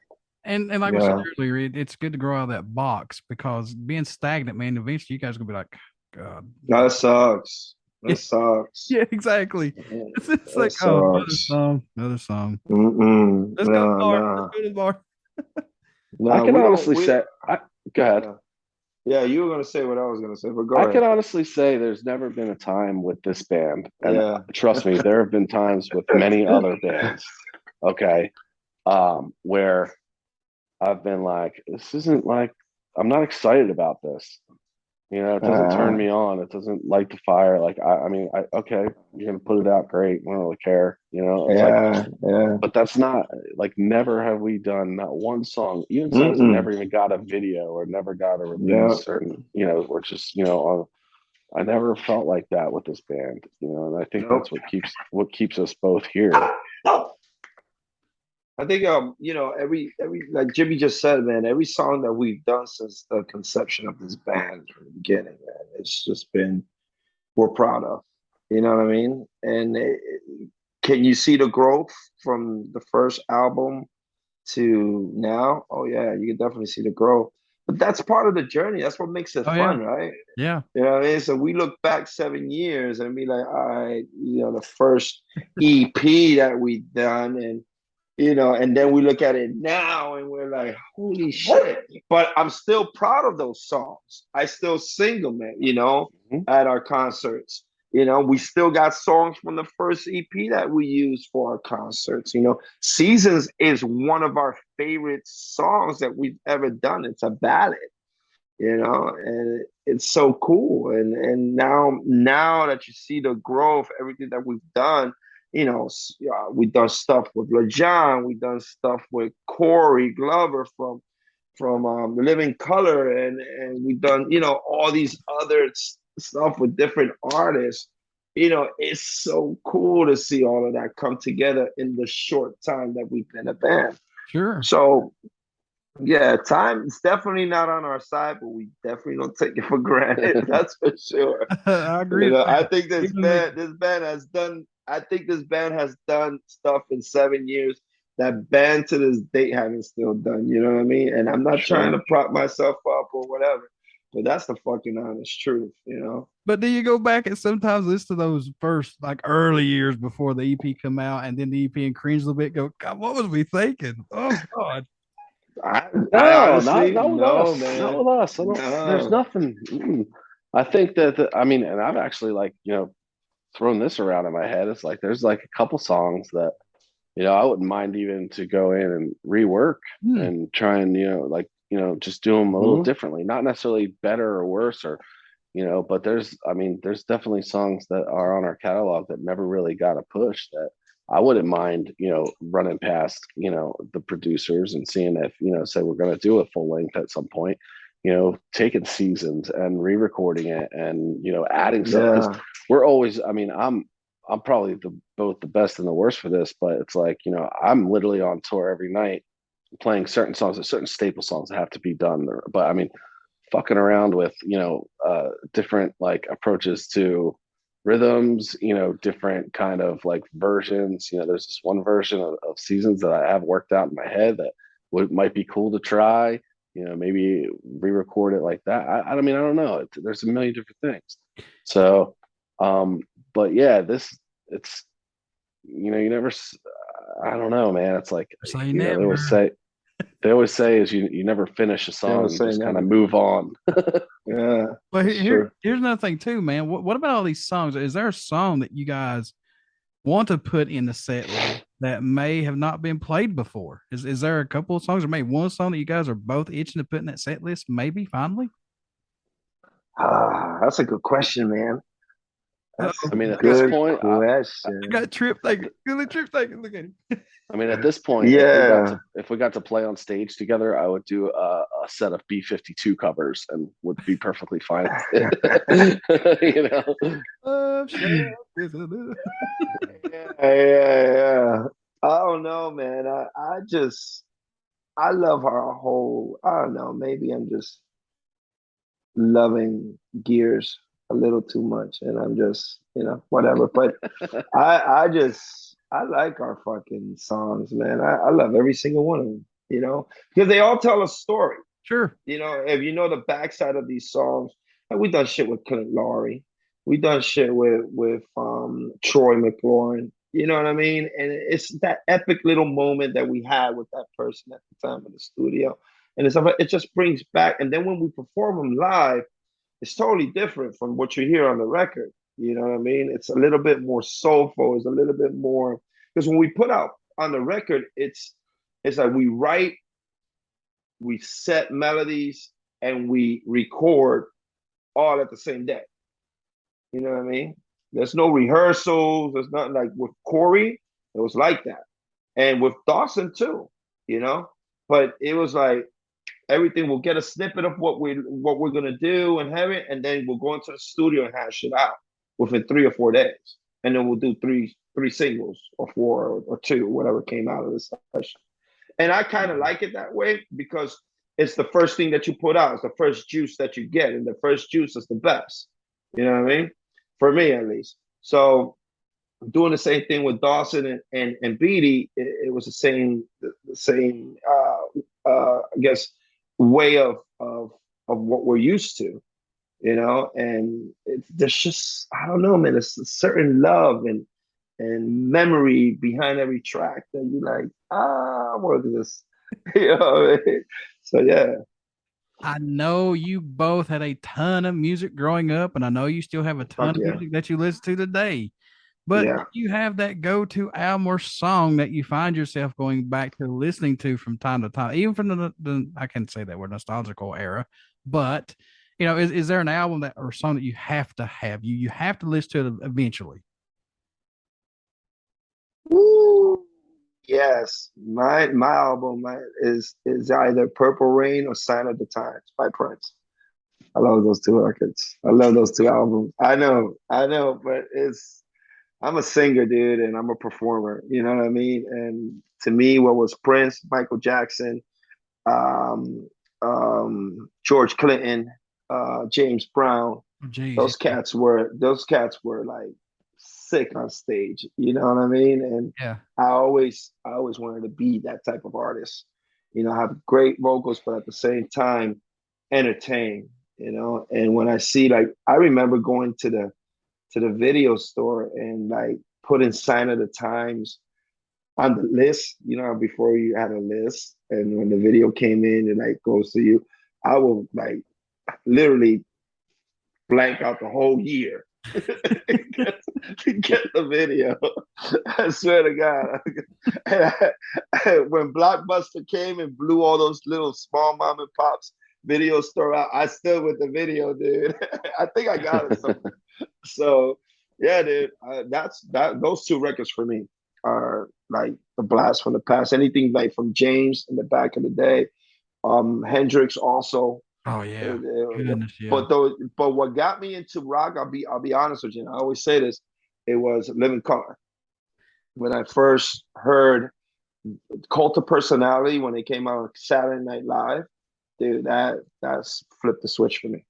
Speaker 9: And like I said earlier, it's good to grow out of that box, because being stagnant, man, eventually you guys are gonna be like, God,
Speaker 6: that sucks. That sucks.
Speaker 9: Yeah, exactly. It's like,
Speaker 6: sucks.
Speaker 9: Oh, another song. Let's go to the bar.
Speaker 7: I can honestly say, go ahead.
Speaker 6: Yeah, you were gonna say what I was gonna say, but go ahead.
Speaker 7: I can honestly say there's never been a time with this band, and trust me, there have been times with many other bands, okay, where I've been like, this isn't like, I'm not excited about this. You know, it doesn't turn me on. It doesn't light the fire. Like, I mean, okay, you're going to put it out. Great. We don't really care. You know? It's but that's not, like, never have we done not one song, even songs that never even got a video or never got a release, or, you know, we're just, you know, I never felt like that with this band, you know, and I think that's what keeps us both here.
Speaker 6: I think you know, every like Jimmy just said, man, every song that we've done since the conception of this band from the beginning, man, it's just been, we're proud of. You know what I mean? And can you see the growth from the first album to now? Oh yeah, you can definitely see the growth. But that's part of the journey. That's what makes it fun, right?
Speaker 9: Yeah.
Speaker 6: You know what I mean? So we look back 7 years and be like, all right, you know, the first EP that we done, and you know, and then we look at it now and we're like, holy shit. But I'm still proud of those songs. I still sing them, you know, at our concerts. You know, we still got songs from the first EP that we use for our concerts. You know, Seasons is one of our favorite songs that we've ever done. It's a ballad, you know, and it's so cool. And now that you see the growth, everything that we've done, you know, we've done stuff with LeJohn, we've done stuff with Corey Glover from Living Color, and we've done, you know, all these other stuff with different artists. You know, it's so cool to see all of that come together in the short time that we've been a band.
Speaker 9: Sure.
Speaker 6: So yeah, time is definitely not on our side, but we definitely don't take it for granted. That's for sure.
Speaker 9: I agree.
Speaker 6: You know, I think this band has done. I think this band has done stuff in 7 years that band to this date haven't still done. You know what I mean? And I'm not trying to prop myself up or whatever, but that's the fucking honest truth, you know?
Speaker 9: But do you go back and sometimes listen to those first, like, early years before the EP come out, and then the EP and cringe a little bit, go, God, what was we thinking? Oh, God.
Speaker 6: Honestly,
Speaker 7: not with us.
Speaker 6: man.
Speaker 7: Not with us. There's nothing. I think that, I mean, and I've actually, like, you know, thrown this around in my head. It's like there's like a couple songs that, you know, I wouldn't mind even to go in and rework and try and, you know, like, you know, just do them a little differently, not necessarily better or worse, or, you know, but there's definitely songs that are on our catalog that never really got a push that, I wouldn't mind, running past, the producers and seeing if, say we're going to do a full length at some point, taking seasons and re-recording it and, adding stuff. 'Cause we're always, I mean, I'm probably both the best and the worst for this, but it's like, I'm literally on tour every night playing certain songs, there's certain staple songs that have to be done. But I mean, fucking around with, different like approaches to rhythms, different kind of like versions. There's this one version of seasons that I have worked out in my head that might be cool to try, maybe re-record it like that. I mean, I don't know. There's a million different things. So, but yeah, it's, you never, I don't know, man. It's like, they always say is you never finish a song, you just kind of move on.
Speaker 6: Yeah.
Speaker 9: But here's another thing too, man. What about all these songs? Is there a song that you guys want to put in the set list that may have not been played before? Is there a couple of songs or maybe one song that you guys are both itching to put in that set list? Maybe finally.
Speaker 6: That's a good question, man.
Speaker 7: I mean, at this point,
Speaker 6: I
Speaker 9: got Trip thinking. Trip thinking. Look at him.
Speaker 7: I mean, at this point, if we got to play on stage together, I would do a set of B-52 covers and would be perfectly fine.
Speaker 6: Yeah. I don't know, man. I love our whole. I don't know. Maybe I'm just loving Gears a little too much, and I'm just, whatever. But I like our fucking songs, man. I love every single one of them, because they all tell a story.
Speaker 9: Sure.
Speaker 6: If you know the backside of these songs, like we done shit with Clint Laurie, we done shit with Troy McLaurin. You know what I mean? And it's that epic little moment that we had with that person at the time in the studio, and it just brings back. And then when we perform them live, it's totally different from what you hear on the record. You know what I mean? It's a little bit more soulful. It's a little bit more, because when we put out on the record, it's like we write, we set melodies, and we record all at the same day. You know what I mean? There's no rehearsals. There's nothing. Like with Corey, it was like that. And with Dawson too, but it was like, everything, we'll get a snippet of what we're gonna do and have it, and then we'll go into the studio and hash it out within 3 or 4 days, and then we'll do three singles or 4 or 2, whatever came out of this session. And I kind of like it that way because it's the first thing that you put out. It's the first juice that you get, and the first juice is the best. You know what I mean? For me, at least. So doing the same thing with Dawson and Beatty, it was the same I guess, way of what we're used to, and there's just, I don't know, man, it's a certain love and memory behind every track that you like, what is this? What I mean? So yeah.
Speaker 9: I know you both had a ton of music growing up, and I know you still have a ton of music that you listen to today. But you have that go-to album or song that you find yourself going back to listening to from time to time, even from the I can't say that word, nostalgical era, but is there an album or song that you have to have? You have to listen to it eventually.
Speaker 6: Ooh, yes, my album is either Purple Rain or Sign of the Times by Prince. I love those 2 records. I love those 2 albums. I know, but I'm a singer, dude, and I'm a performer. You know what I mean? And to me, what was Prince, Michael Jackson, George Clinton, James Brown, those cats were like sick on stage. You know what I mean? And I always wanted to be that type of artist. Have great vocals, but at the same time, entertain. And when I see, like, I remember going to the video store and like putting Sign of the Times on the list, before you had a list. And when the video came in and like goes to you, I will like literally blank out the whole year to get the video. I swear to God. When Blockbuster came and blew all those little small mom and pops video store out, I still with the video, dude. I think I got it somewhere. So yeah, dude, those 2 records for me are like a blast from the past. Anything like from James in the back of the day, Hendrix also.
Speaker 9: Oh yeah, goodness, yeah.
Speaker 6: But what got me into rock, I'll be honest with you, and I always say this, it was Living Color. When I first heard Cult of Personality when they came out on Saturday Night Live, dude, that's flipped the switch for me.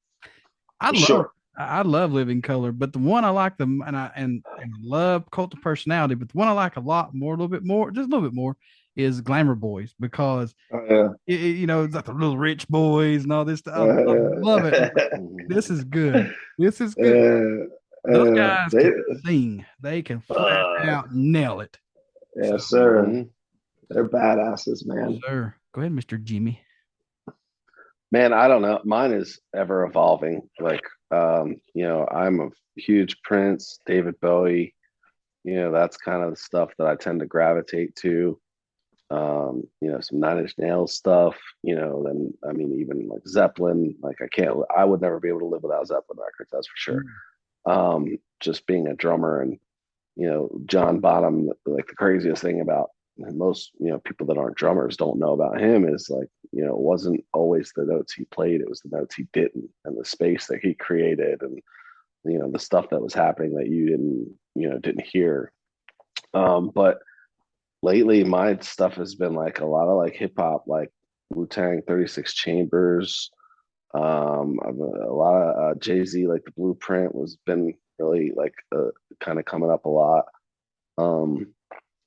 Speaker 9: I love Living Color, but the one I like and love Cult of Personality, but the one I like a little bit more, is Glamour Boys, because you know, it's like the little rich boys and all this stuff. I love it. This is good. Those guys can sing. They can flat out nail it.
Speaker 6: Yes, sir. They're badasses, man.
Speaker 9: Yes, sir. Go ahead, Mr. Jimmy.
Speaker 7: Man, I don't know. Mine is ever evolving. Like, you know, I'm a huge Prince, David Bowie. You know, that's kind of the stuff that I tend to gravitate to. You know, some Nine Inch Nails stuff. You know, then I mean, even like Zeppelin. Like, I would never be able to live without Zeppelin records. That's for sure. Just being a drummer, and you know, John Bonham. Like, the craziest thing about most, you know, people that aren't drummers don't know about him is, like, you know, it wasn't always the notes he played, it was the notes he didn't, and the space that he created, and you know, the stuff that was happening that you didn't hear. But lately my stuff has been like a lot of like hip hop, like Wu-Tang, 36 Chambers, a lot of Jay-Z, like The Blueprint was been really like kind of coming up a lot.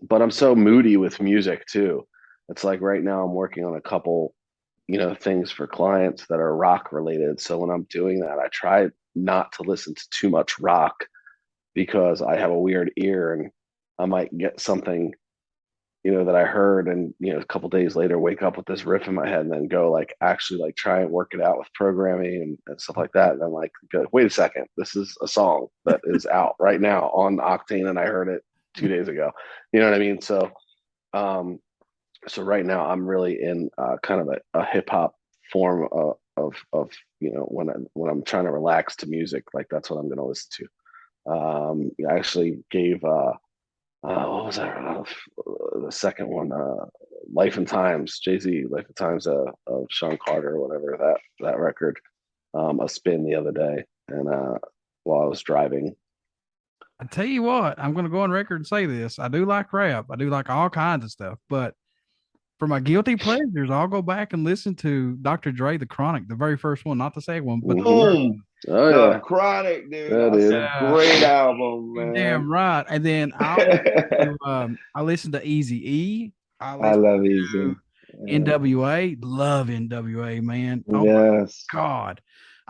Speaker 7: But I'm so moody with music too. It's like right now I'm working on a couple, you know, things for clients that are rock related. So when I'm doing that, I try not to listen to too much rock, because I have a weird ear and I might get something, you know, that I heard, and you know, a couple days later wake up with this riff in my head and then go like actually like try and work it out with programming and stuff like that. And I'm like, wait a second, this is a song that is out right now on Octane and I heard it 2 days ago. You know what I mean? So so right now I'm really in kind of a hip hop form of you know, when I'm trying to relax to music, like that's what I'm going to listen to. I actually gave what was that? The second one, Life and Times, Jay-Z, Life and Times of Sean Carter or whatever, that record, a spin the other day, and while I was driving.
Speaker 9: I tell you what, I'm going to go on record and say this. I do like rap. I do like all kinds of stuff. But for my guilty pleasures, I'll go back and listen to Dr. Dre, The Chronic, the very first one, not the second one, but the first one.
Speaker 6: Oh, yeah. Chronic, dude. That's a great album, man.
Speaker 9: Damn right. And then I listen to Eazy-E.
Speaker 6: I love Eazy.
Speaker 9: NWA. Love NWA, man. Oh,
Speaker 6: yes.
Speaker 9: my God.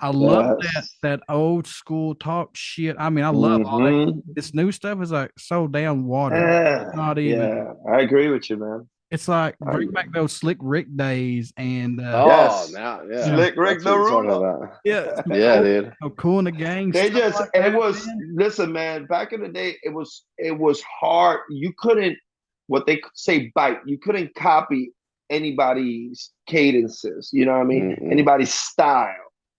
Speaker 9: I love that old school talk shit. I mean, I love all that. This new stuff is like so damn water. Not even.
Speaker 6: Yeah, I agree with you, man.
Speaker 9: It's like bring back those Slick Rick days and
Speaker 6: Slick Rick the Ruler.
Speaker 9: Yeah,
Speaker 7: dude.
Speaker 9: So Cool in the Gang.
Speaker 6: They just like it was listen, man. Back in the day, it was hard. You couldn't what they say bite. You couldn't copy anybody's cadences. You know what I mean? Mm-hmm. Anybody's style.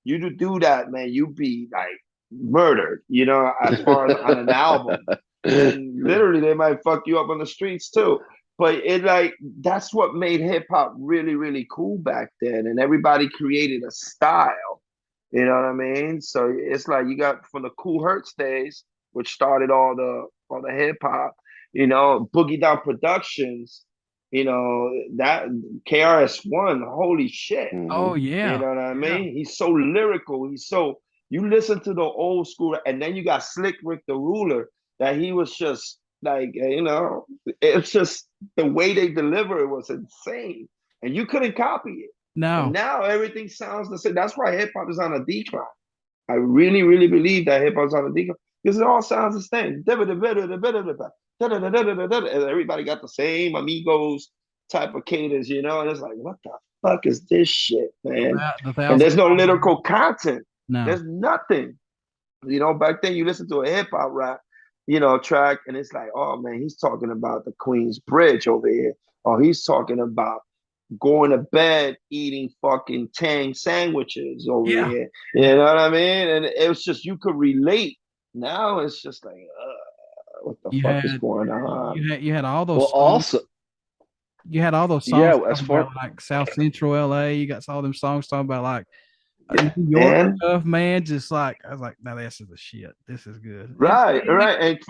Speaker 6: You do that, man. You'd be like murdered. You know, as far as on an album, and literally they might fuck you up on the streets too. But it like that's what made hip hop really, really cool back then, and everybody created a style. You know what I mean? So it's like you got from the Cool Hertz days, which started all the hip hop. You know, Boogie Down Productions. You know that KRS-One. Holy shit!
Speaker 9: Oh yeah.
Speaker 6: You know what I mean? Yeah. He's so lyrical. You listen to the old school, and then you got Slick Rick the Ruler. That he was just. Like, you know, it's just the way they deliver it was insane. And you couldn't copy it.
Speaker 9: No.
Speaker 6: And now everything sounds the same. That's why hip hop is on a decline. I really, really believe that hip hop is on a decline because it all sounds the same. And everybody got the same Amigos type of cadence, you know? And it's like, what the fuck is this shit, man? And there's no lyrical content.
Speaker 9: No.
Speaker 6: There's nothing. You know, back then you listen to a hip hop rap, you know, track, and it's like, oh man, he's talking about the Queens Bridge over here. Or he's talking about going to bed eating fucking Tang sandwiches over here. You know what I mean? And it was just, you could relate. Now it's just like, what the fuck is going on?
Speaker 9: You had all those.
Speaker 7: Well,
Speaker 9: songs.
Speaker 7: also,
Speaker 9: You had all those songs
Speaker 7: yeah,
Speaker 9: talking
Speaker 7: as far
Speaker 9: about like South Central LA. You got all them songs talking about like New York
Speaker 6: And
Speaker 9: stuff, man. Just like I was like, now this is the shit. This is good.
Speaker 6: right, and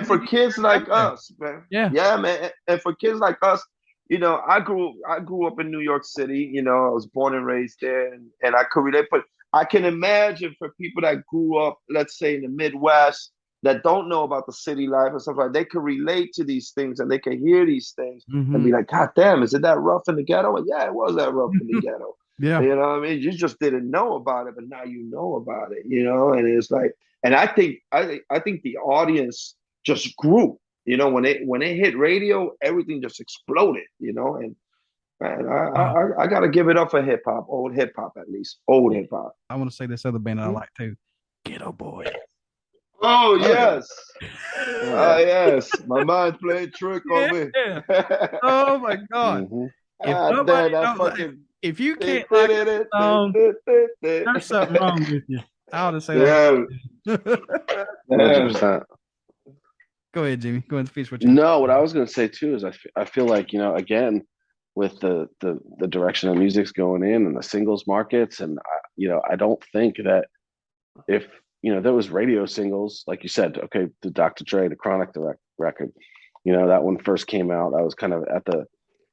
Speaker 6: for kids like us, man.
Speaker 9: Yeah.
Speaker 6: Yeah, man. And for kids like us, you know, I grew up in New York City, you know, I was born and raised there, and I could relate, but I can imagine for people that grew up, let's say in the Midwest, that don't know about the city life and stuff like that, they could relate to these things and they can hear these things and be like, God damn, is it that rough in the ghetto? And yeah, it was that rough in the ghetto.
Speaker 9: Yeah.
Speaker 6: You know what I mean? You just didn't know about it, but now you know about it, you know? And it's like, and I think the audience just grew, you know, when it hit radio, everything just exploded, you know, and man, I gotta give it up for hip hop, old hip hop at least, old hip hop.
Speaker 9: I want to say this other band that I like too, Ghetto Boy.
Speaker 6: Oh yes, yes, my mind played trick on me.
Speaker 9: Oh my god! If you can't like the song, there's something wrong with you. I'll just say that.
Speaker 7: 100%.
Speaker 9: Go ahead, Jimmy. Go ahead and finish what you.
Speaker 7: No, what I was going to say too is I feel like, you know, again, with the direction of music's going in and the singles markets, and you know, I don't think that if, you know, there was radio singles, like you said, okay, the Dr. Dre, the Chronic record, you know, that one first came out, I was kind of at the,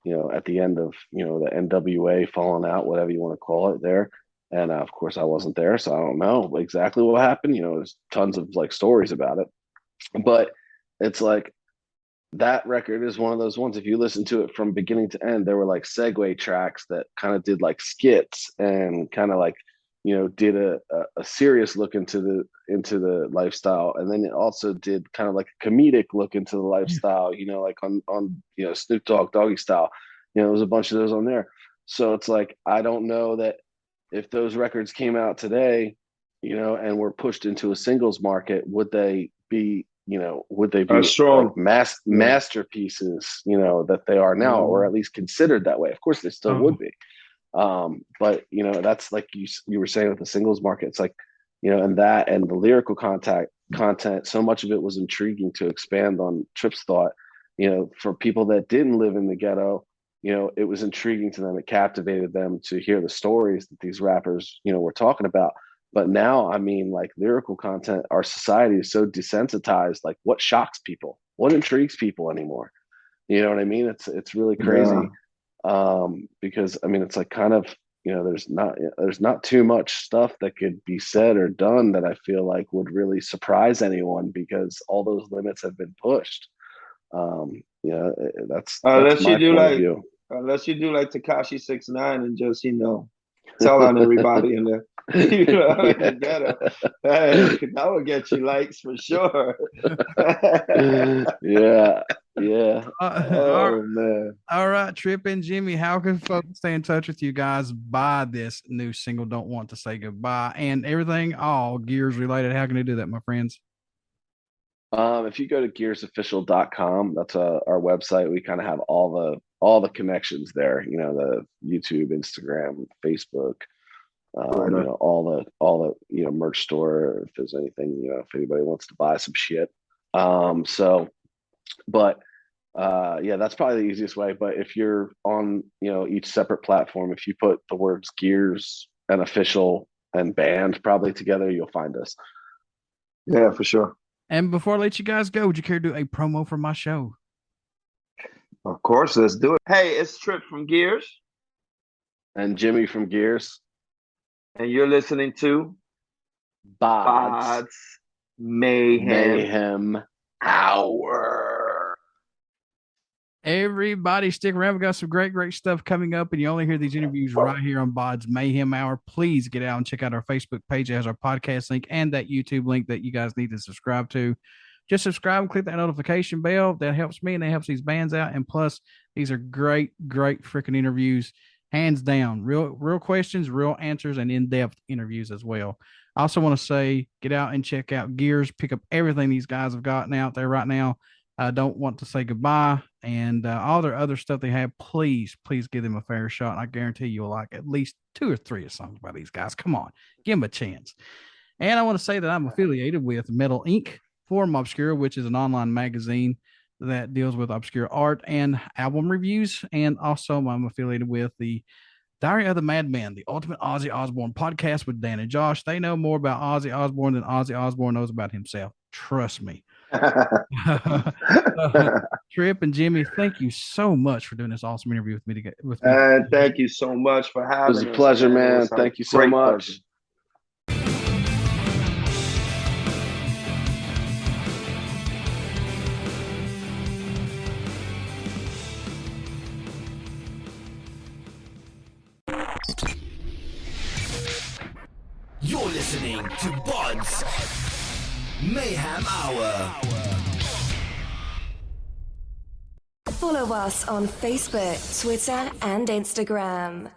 Speaker 7: you know, at the end of, you know, the NWA falling out, whatever you want to call it there. And of course I wasn't there, so I don't know exactly what happened. You know, there's tons of like stories about it, but it's like that record is one of those ones. If you listen to it from beginning to end, there were like segue tracks that kind of did like skits and kind of like, you know, did a serious look into the lifestyle, and then it also did kind of like a comedic look into the lifestyle. You know, like on you know, Snoop Dogg, Doggy Style. You know, there was a bunch of those on there. So it's like, I don't know that if those records came out today, you know, and were pushed into a singles market, would they be, you know,
Speaker 6: strong
Speaker 7: like masterpieces, you know, that they are now, or at least considered that way? Of course they still would be. But you know, that's like you were saying with the singles market, it's like, you know, and the lyrical content, so much of it was intriguing to expand on Tripp's thought, you know, for people that didn't live in the ghetto. You know, it was intriguing to them. It captivated them to hear the stories that these rappers, you know, were talking about. But now, I mean, like lyrical content, our society is so desensitized. Like, what shocks people? What intrigues people anymore? You know what I mean? It's really crazy. Because I mean, it's like kind of, you know, there's not too much stuff that could be said or done that I feel like would really surprise anyone, because all those limits have been pushed. You know, that's
Speaker 6: unless
Speaker 7: my
Speaker 6: you do
Speaker 7: point of
Speaker 6: like
Speaker 7: view.
Speaker 6: Unless you do like Tekashi 6ix9ine and just, you know, tell on everybody in the, you know, in the ghetto. Hey, that would get you likes for sure.
Speaker 7: Yeah.
Speaker 6: Oh man.
Speaker 9: All right, Tripp and Jimmy, how can folks stay in touch with you guys? Buy this new single, Don't Want to Say Goodbye, and everything all Gears related. How can they do that, my friends?
Speaker 7: If you go to gearsofficial.com, that's our website. We kind of have all the connections there. You know, the YouTube, Instagram, Facebook, you know, all the you know, merch store. If there's anything, you know, if anybody wants to buy some shit. Yeah, that's probably the easiest way. But if you're on, you know, each separate platform, if you put the words Gears and Official and Band probably together, you'll find us.
Speaker 6: Yeah, for sure.
Speaker 9: And before I let you guys go, would you care to do a promo for my show?
Speaker 6: Of course, let's do it. Hey, it's Tripp from Gears.
Speaker 7: And Jimmy from Gears.
Speaker 6: And you're listening to
Speaker 7: BODS
Speaker 6: Mayhem Hour.
Speaker 9: Everybody stick around. We got some great stuff coming up, and you only hear these interviews right here on BODS Mayhem Hour. Please get out and check out our Facebook page. It has our podcast link and that YouTube link that you guys need to subscribe to. Just subscribe and click that notification bell. That helps me and that helps these bands out. And plus, these are great freaking interviews. Hands down. Real questions, real answers, and in-depth interviews as well. I also want to say, get out and check out Gears. Pick up everything these guys have gotten out there right now. Don't Want to Say Goodbye, and all their other stuff they have. Please give them a fair shot. And I guarantee you'll like at least 2 or 3 of songs by these guys. Come on, give them a chance. And I want to say that I'm affiliated with Metal Inc. Forum Obscure, which is an online magazine that deals with obscure art and album reviews. And also, I'm affiliated with the Diary of the Madman, the Ultimate Ozzy Osbourne podcast with Dan and Josh. They know more about Ozzy Osbourne than Ozzy Osbourne knows about himself. Trust me. Trip and Jimmy, thank you so much for doing this awesome interview with me.
Speaker 6: Thank you so much for having us.
Speaker 7: It was a pleasure, man. Thank you so much.
Speaker 6: Pleasure.
Speaker 5: You're listening to BODS Mayhem Hour.
Speaker 10: Follow us on Facebook, Twitter, and Instagram.